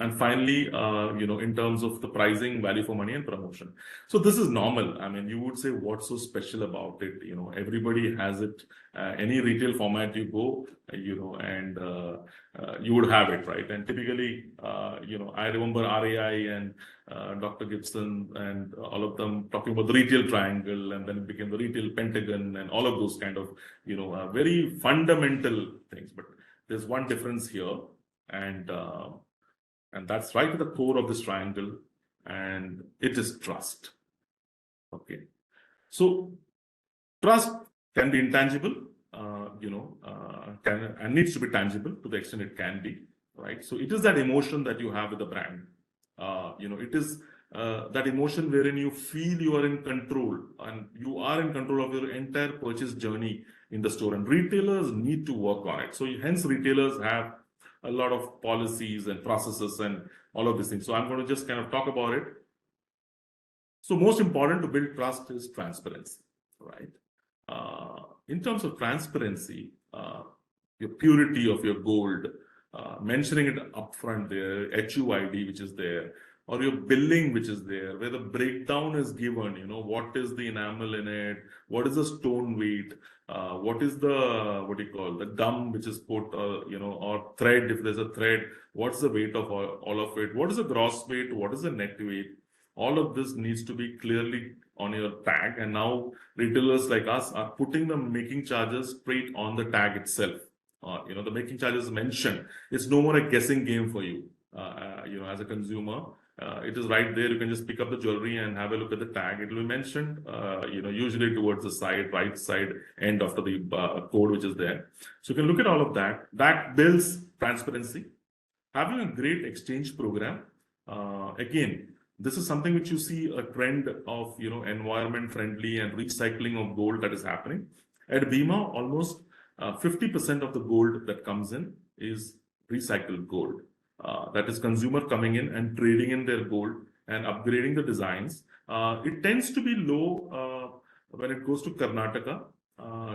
And finally, in terms of the pricing, value for money and promotion. So this is normal. I mean, you would say, what's so special about it? Everybody has it. Any retail format you go, and you would have it, right? And typically, I remember RAI and Dr. Gibson and all of them talking about the retail triangle, and then it became the retail pentagon and all of those kind of, very fundamental things. But there's one difference here, and that's right at the core of this triangle, and it is trust. Okay. So trust can be intangible, and needs to be tangible to the extent it can be, right? So it is that emotion that you have with the brand. It is that emotion wherein you feel you are in control, and you are in control of your entire purchase journey in the store, and retailers need to work on it. So hence retailers have a lot of policies and processes and all of these things. So I'm going to just kind of talk about it. So most important to build trust is transparency, right? In terms of transparency, your purity of your gold, mentioning it upfront there, HUID, which is there, or your billing, which is there, where the breakdown is given, what is the enamel in it, what is the stone weight, what is the gum which is put, or thread, if there's a thread, what's the weight of all of it, what is the gross weight, what is the net weight. All of this needs to be clearly on your tag, and now retailers like us are putting the making charges straight on the tag itself. The making charges mentioned. It's no more a guessing game for you. As a consumer, it is right there. You can just pick up the jewelry and have a look at the tag. It will be mentioned, usually towards the right side end after the code which is there. So you can look at all of that. That builds transparency. Having a great exchange program. Again, this is something which you see a trend of, environment friendly and recycling of gold that is happening. At Bima, almost 50% of the gold that comes in is recycled gold. That is consumer coming in and trading in their gold and upgrading the designs. It tends to be low when it goes to Karnataka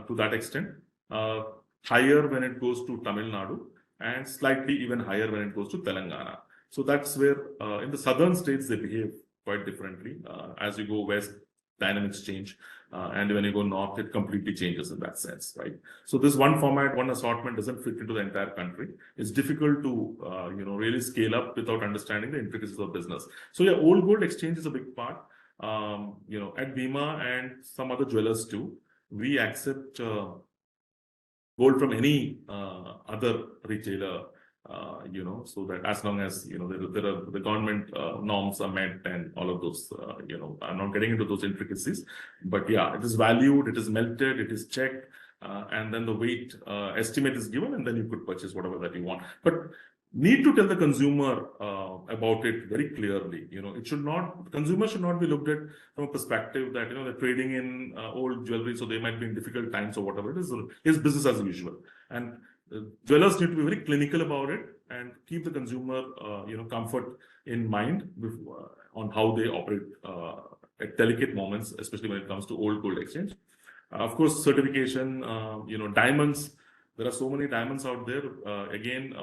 to that extent, higher when it goes to Tamil Nadu, and slightly even higher when it goes to Telangana. So that's where in the southern states they behave quite differently. As you go west, dynamics change, and when you go north, it completely changes in that sense, right? So this one format, one assortment doesn't fit into the entire country. It's difficult to really scale up without understanding the intricacies of business. So yeah, old gold exchange is a big part. At Bima and some other jewelers too, we accept gold from any other retailer. So that as long as, the government norms are met and all of those, I'm not getting into those intricacies, but yeah, it is valued, it is melted, it is checked, and then the weight estimate is given, and then you could purchase whatever that you want. But need to tell the consumer about it very clearly. Consumer should not be looked at from a perspective that, they're trading in old jewelry, so they might be in difficult times or whatever it is. It's business as usual. And jewelers need to be very clinical about it and keep the consumer, comfort in mind on how they operate at delicate moments, especially when it comes to old gold exchange. Of course, certification, diamonds. There are so many diamonds out there. Again,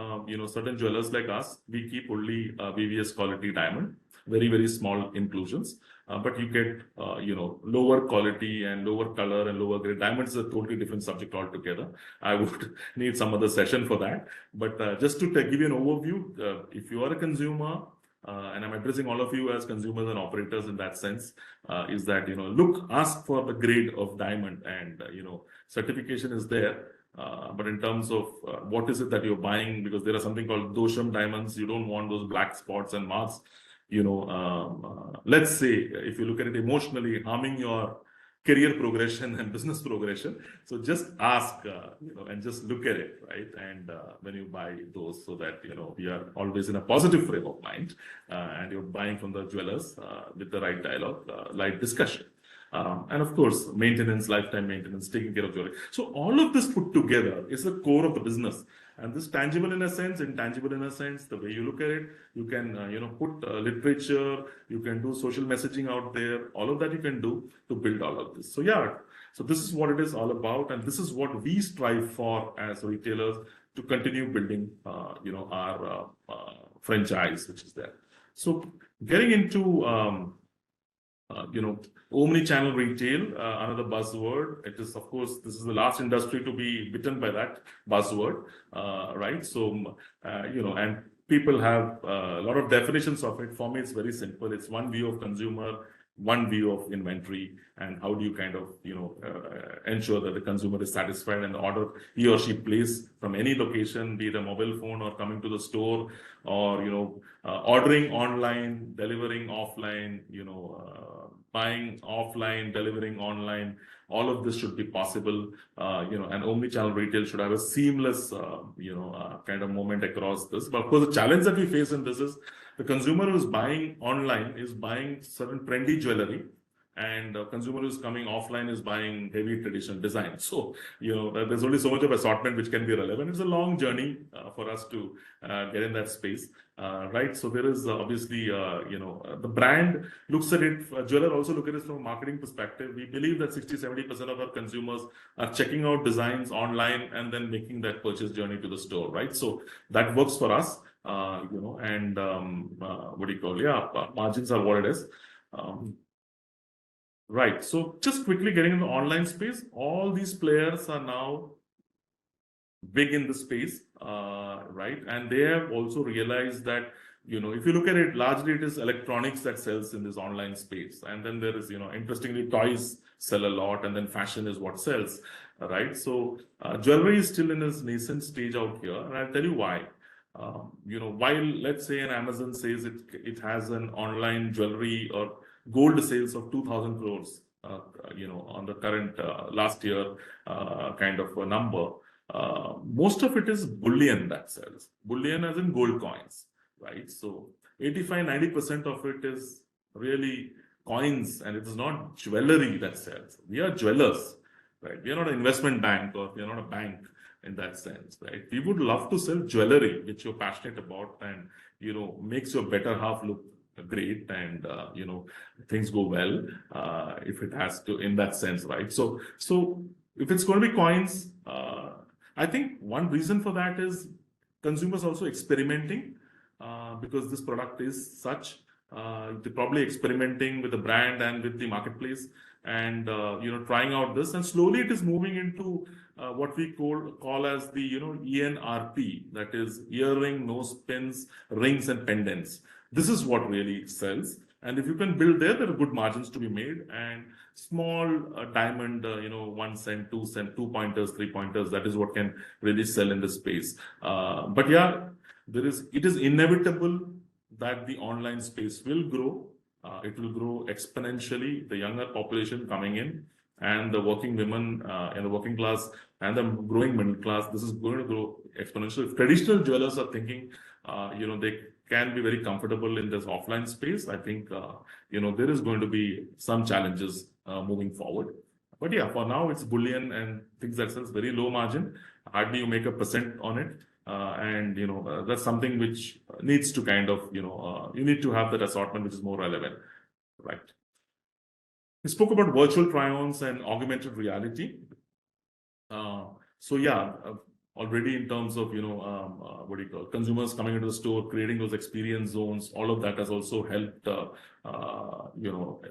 certain jewelers like us, we keep only VVS quality diamond. very, very small inclusions. But you get, lower quality and lower color and lower grade. Diamonds is a totally different subject altogether. I would need some other session for that. But just to give you an overview, if you are a consumer, and I'm addressing all of you as consumers and operators in that sense, is that, ask for the grade of diamond, and, certification is there. But in terms of what is it that you're buying, because there are something called dosham diamonds, you don't want those black spots and marks, let's say, if you look at it emotionally, harming your career progression and business progression. So just ask, and just look at it, right? And when you buy those, so that, we are always in a positive frame of mind, and you're buying from the jewelers with the right dialogue, light discussion. And of course, maintenance, lifetime maintenance, taking care of jewelry. So all of this put together is the core of the business. And this tangible in a sense, intangible in a sense, the way you look at it, you can, put literature, you can do social messaging out there, all of that you can do to build all of this. So yeah, so this is what it is all about. And this is what we strive for as retailers, to continue building, our franchise, which is there. So getting into, omni-channel retail, another buzzword. It is, of course, this is the last industry to be bitten by that buzzword, right? So, and people have a lot of definitions of it. For me, it's very simple. It's one view of consumer, one view of inventory, and how do you kind of, ensure that the consumer is satisfied, and the order he or she places from any location, be it a mobile phone or coming to the store, or, ordering online, delivering offline, buying offline, delivering online. All of this should be possible. And omni-channel retail should have a seamless, kind of moment across this. But of course, the challenge that we face in this is the consumer who is buying online is buying certain trendy jewelry, and the consumer who is coming offline is buying heavy traditional design. So, there's only so much of assortment which can be relevant. It's a long journey for us to get in that space, right? So there is obviously, the brand looks at it, jeweler also look at it from a marketing perspective. We believe that 60-70% of our consumers are checking out designs online and then making that purchase journey to the store, right? So that works for us, and what do you call it? Yeah, margins are what it is. Right. So just quickly getting in the online space, all these players are now big in the space, right? And they have also realized that, if you look at it, largely it is electronics that sells in this online space. And then there is, interestingly, toys sell a lot, and then fashion is what sells, right? So jewelry is still in its nascent stage out here. And I'll tell you why. While let's say an Amazon says it has an online jewelry or gold sales of 2,000 crores, on the current last year kind of a number. Most of it is bullion that sells. Bullion as in gold coins, right? So 85-90% of it is really coins, and it is not jewelry that sells. We are jewelers, right? We are not an investment bank, or we are not a bank in that sense, right? We would love to sell jewelry, which you're passionate about, and, makes your better half look great, and things go well, if it has to, in that sense, right? So if it's going to be coins, I think one reason for that is consumers also experimenting, because this product is such, they're probably experimenting with the brand and with the marketplace, and trying out this, and slowly it is moving into what we call as the ENRP, that is earring, nose pins, rings, and pendants. This is what really sells. And if you can build there are good margins to be made. And small diamond, 1 cent, 2 cent, 2 pointers, 3 pointers, that is what can really sell in this space. But yeah, it is inevitable that the online space will grow. It will grow exponentially. The younger population coming in, and the working women in the working class, and the growing middle class, this is going to grow exponentially. If traditional jewelers are thinking, they can be very comfortable in this offline space, I think, there is going to be some challenges moving forward. But yeah, for now, it's bullion and things that sells very low margin. Hardly you make 1% on it. And, that's something which needs to kind of, you need to have that assortment which is more relevant, right? We spoke about virtual try-ons and augmented reality. So yeah, already in terms of, what do you call, consumers coming into the store, creating those experience zones. All of that has also helped,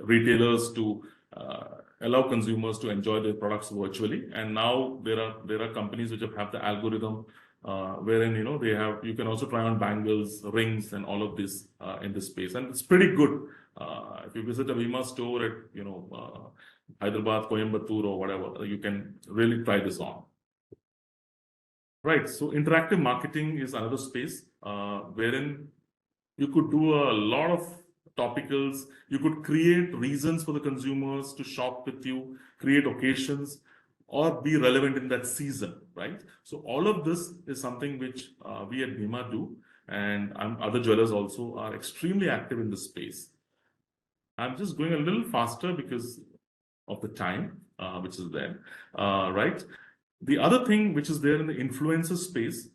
retailers to allow consumers to enjoy their products virtually. And now there are companies which have the algorithm wherein you can also try on bangles, rings, and all of this in this space, and it's pretty good. If you visit a Vima store at Hyderabad, Coimbatore, or whatever, you can really try this on. Right. So interactive marketing is another space wherein you could do a lot of topicals. You could create reasons for the consumers to shop with you, create occasions, or be relevant in that season, right? So all of this is something which we at Bima do, and other jewelers also are extremely active in this space. I'm just going a little faster because of the time which is there, right? The other thing which is there in the influencer space,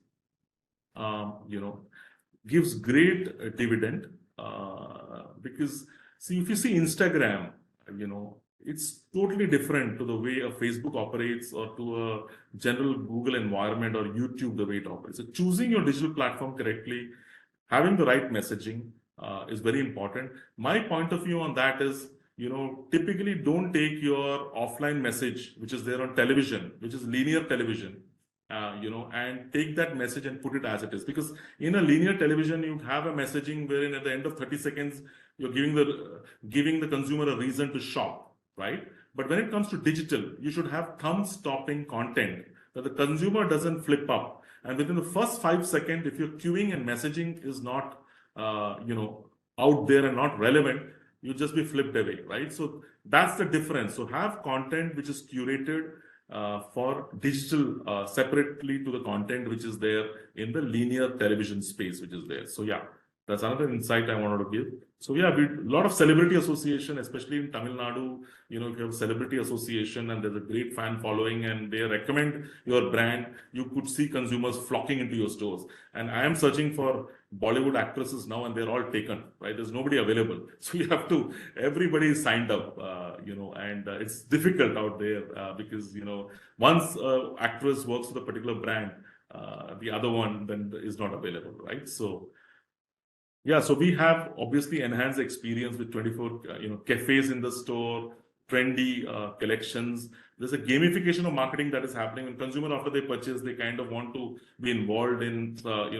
gives great dividend because see, if you see Instagram, it's totally different to the way a Facebook operates or to a general Google environment or YouTube, the way it operates. So choosing your digital platform correctly, having the right messaging is very important. My point of view on that is, typically don't take your offline message, which is there on television, which is linear television, and take that message and put it as it is. Because in a linear television, you have a messaging wherein at the end of 30 seconds, you're giving the consumer a reason to shop, right? But when it comes to digital, you should have thumb-stopping content that the consumer doesn't flip up. And within the first 5 seconds, if your queuing and messaging is not, out there and not relevant, you just be flipped away, right? So that's the difference. So have content which is curated for digital separately to the content which is there in the linear television space, which is there. So yeah, that's another insight I wanted to give. So yeah, a lot of celebrity association, especially in Tamil Nadu, if you have celebrity association and there's a great fan following and they recommend your brand, you could see consumers flocking into your stores. And I am searching for Bollywood actresses now and they're all taken, right? There's nobody available. So you have to, everybody is signed up, and it's difficult out there because, once actress works with a particular brand, the other one then is not available, right? So yeah, so we have obviously enhanced experience with 24, cafes in the store, trendy collections. There's a gamification of marketing that is happening. When consumer, after they purchase, they kind of want to be involved in,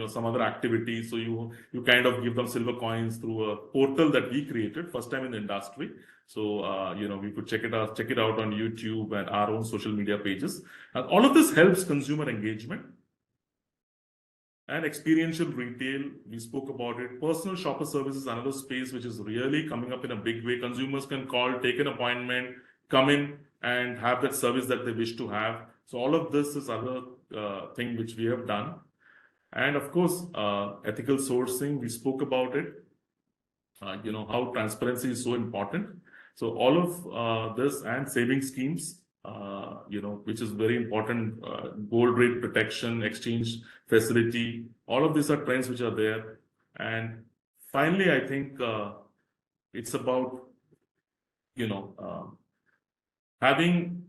some other activity. So you kind of give them silver coins through a portal that we created, first time in the industry. So, we could check it out on YouTube and our own social media pages. And all of this helps consumer engagement. And experiential retail, we spoke about it. Personal shopper service is another space which is really coming up in a big way. Consumers can call, take an appointment, come in and have that service that they wish to have. So all of this is other thing which we have done. And of course, ethical sourcing, we spoke about it. How transparency is so important. So all of this and saving schemes, which is very important, gold rate protection, exchange facility, all of these are trends which are there. And finally, I think it's about, having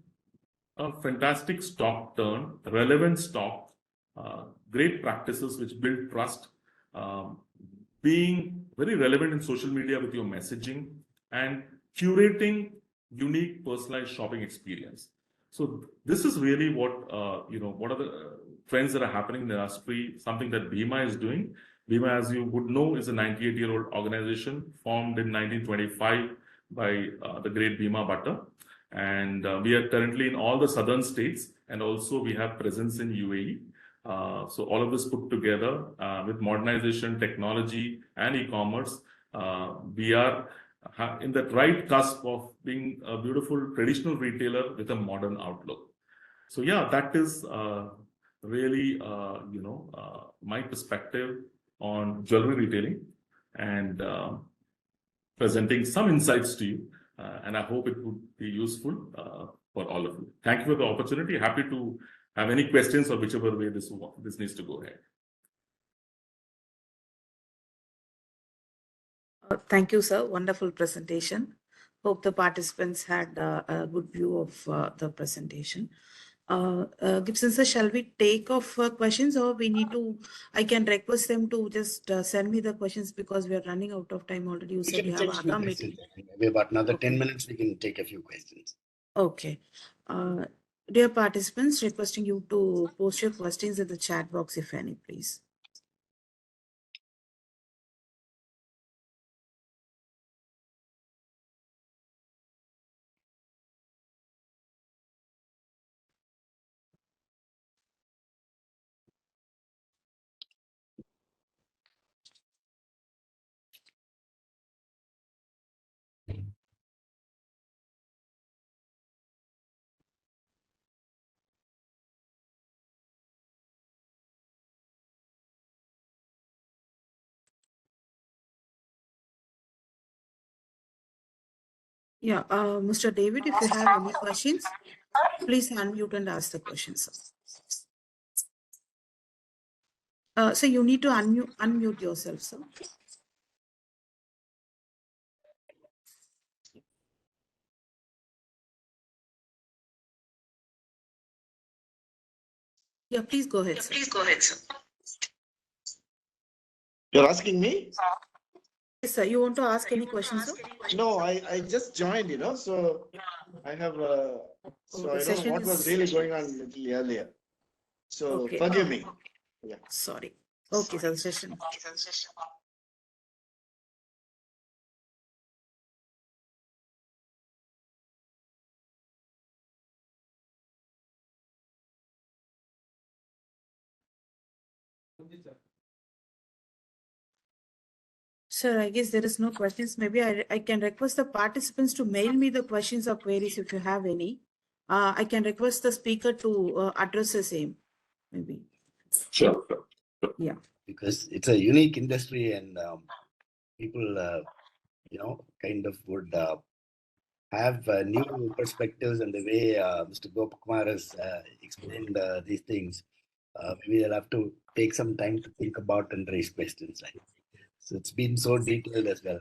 a fantastic stock turn, relevant stock, great practices which build trust, being very relevant in social media with your messaging, and curating unique personalized shopping experience. So this is really what, what are the trends that are happening in the industry, something that Bima is doing. Bima, as you would know, is a 98-year-old organization formed in 1925 by the great Bima Bhatta. And we are currently in all the southern states, and also we have presence in UAE. So all of this put together with modernization, technology, and e-commerce, we are in that right cusp of being a beautiful traditional retailer with a modern outlook. So yeah, that is really, my perspective on jewelry retailing and presenting some insights to you. And I hope it would be useful for all of you. Thank you for the opportunity. Happy to have any questions or whichever way this needs to go ahead. Thank you, sir. Wonderful presentation. Hope the participants had a good view of the presentation. Gibson sir, shall we take off questions, or we need to, I can request them to just send me the questions because we are running out of time already. You We said can you have take a few other questions. meeting. Maybe about another 10 Okay. minutes, we can take a few questions. Okay. Dear participants, requesting you to post your questions in the chat box, if any, please. Yeah, Mr. David, if you have any questions, please unmute and ask the questions. So you need to unmute yourself, sir. Yeah, please go ahead, sir. You're asking me? Yes, sir. You want to ask any questions, sir? No, I just joined, so I have, so the I don't know session what was is- really going on a little earlier. So Okay. forgive me. Yeah. Sorry. Okay, sir. The session. Sir, I guess there is no questions. Maybe I can request the participants to mail me the questions or queries if you have any. I can request the speaker to address the same, maybe. Sure. Yeah. Because it's a unique industry and people, kind of would have new perspectives and the way Mr. Gopakumar has explained these things. Maybe they'll have to take some time to think about and raise questions. Right? So it's been so detailed as well.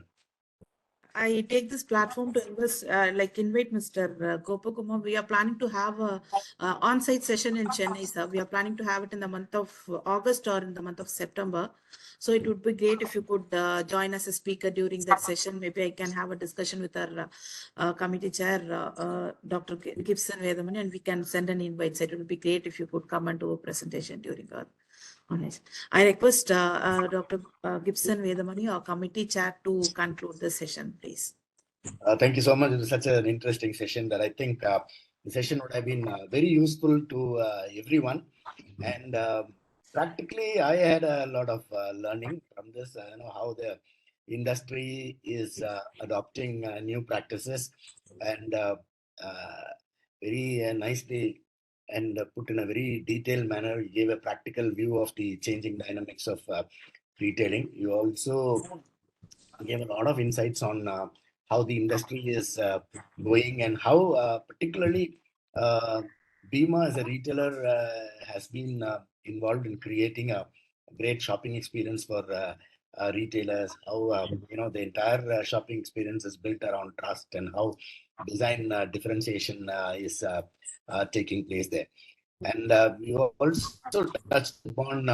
I take this platform to invite Mr. Gopakumar. We are planning to have a on-site session in Chennai, sir. We are planning to have it in the month of August or in the month of September. So it would be great if you could join as a speaker during that session. Maybe I can have a discussion with our committee chair, Dr. Gibson Vedamani, and we can send an invite. So it would be great if you could come and do a presentation during our honest. I request Dr. Gibson Vedamani, our committee chair, to conclude the session, please. Thank you so much. It was such an interesting session that I think the session would have been very useful to everyone. And practically, I had a lot of learning from this. How the industry is adopting new practices and very nicely and put in a very detailed manner. You gave a practical view of the changing dynamics of retailing. You also gave a lot of insights on how the industry is going and how particularly Bima as a retailer has been involved in creating a great shopping experience for retailers. How the entire shopping experience is built around trust and how design differentiation is taking place there. And you also touched upon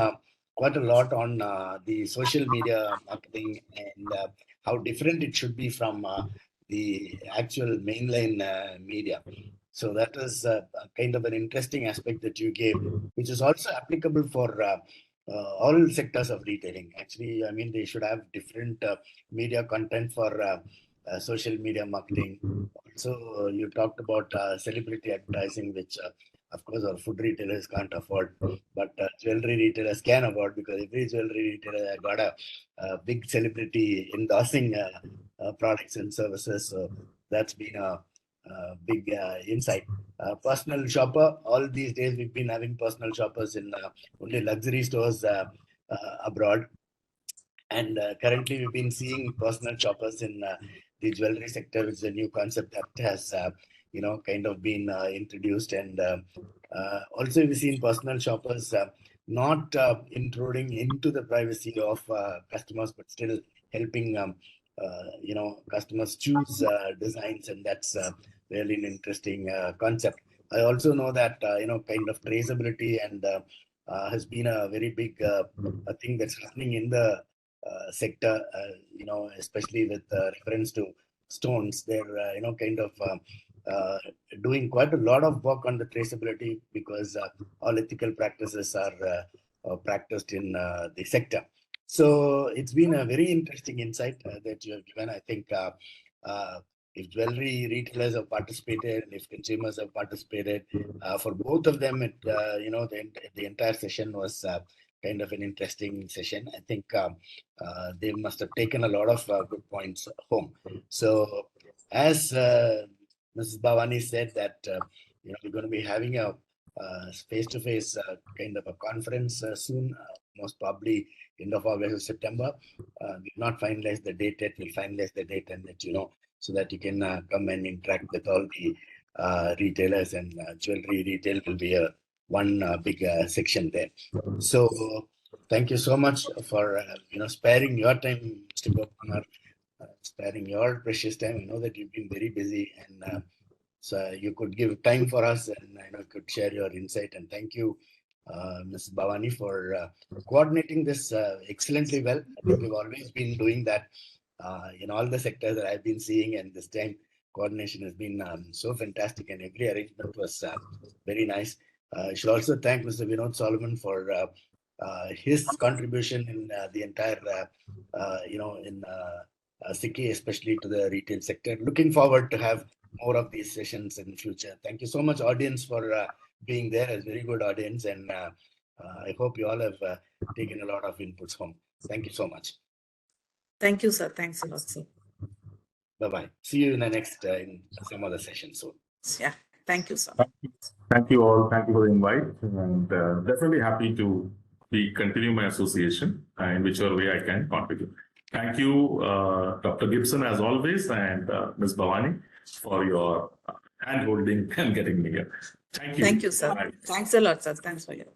quite a lot on the social media marketing and how different it should be from the actual mainline media. So that is kind of an interesting aspect that you gave, which is also applicable for all sectors of retailing. Actually, I mean, they should have different media content for social media marketing. Also, you talked about celebrity advertising, which of course our food retailers can't afford, but jewelry retailers can afford because every jewelry retailer got a big celebrity endorsing products and services. So that's been a big insight. Personal shopper, all these days we've been having personal shoppers in only luxury stores abroad. And currently we've been seeing personal shoppers in the jewelry sector, which is a new concept that has, kind of been introduced. And also we've seen personal shoppers not intruding into the privacy of customers, but still helping, customers choose designs. And that's really an interesting concept. I also know that, kind of traceability and has been a very big thing that's happening in the sector, especially with reference to stones. They're, kind of doing quite a lot of work on the traceability because all ethical practices are practiced in the sector. So it's been a very interesting insight that you have given. I think if jewelry retailers have participated and if consumers have participated, for both of them, the entire session was kind of an interesting session. I think they must have taken a lot of good points home. So as Mrs. Bhavani said that, we're going to be having a face-to-face kind of a conference soon, most probably end of August or September. We've not finalized the date yet. We'll finalize the date and let you know, so that you can come and interact with all the retailers, and jewelry retail will be one big section there. So thank you so much for sparing your time, Mr. Gopinath, sparing your precious time. I know that you've been very busy, and so you could give time for us and could share your insight. And thank you, Ms. Bhavani, for coordinating this excellently well. I think we've always been doing that in all the sectors that I've been seeing, and this time coordination has been so fantastic, and every arrangement was very nice. I should also thank Mr. Vinod Solomon for his contribution in the entire, in SICKI, especially to the retail sector. Looking forward to have more of these sessions in the future. Thank you so much, audience, for being there. It's a very good audience, and I hope you all have taken a lot of inputs home. Thank you so much. Thank you, sir. Thanks a lot, sir. Bye-bye. See you in the next, in some other session soon. Yeah. Thank you, sir. Thank you all. Thank you for the invite, and definitely happy to continue my association in whichever way I can contribute. Thank you, Dr. Gibson, as always, and Ms. Bhavani for your hand holding and getting me here. Thank you. Thank you, sir. Thanks a lot, sir. Thanks for your.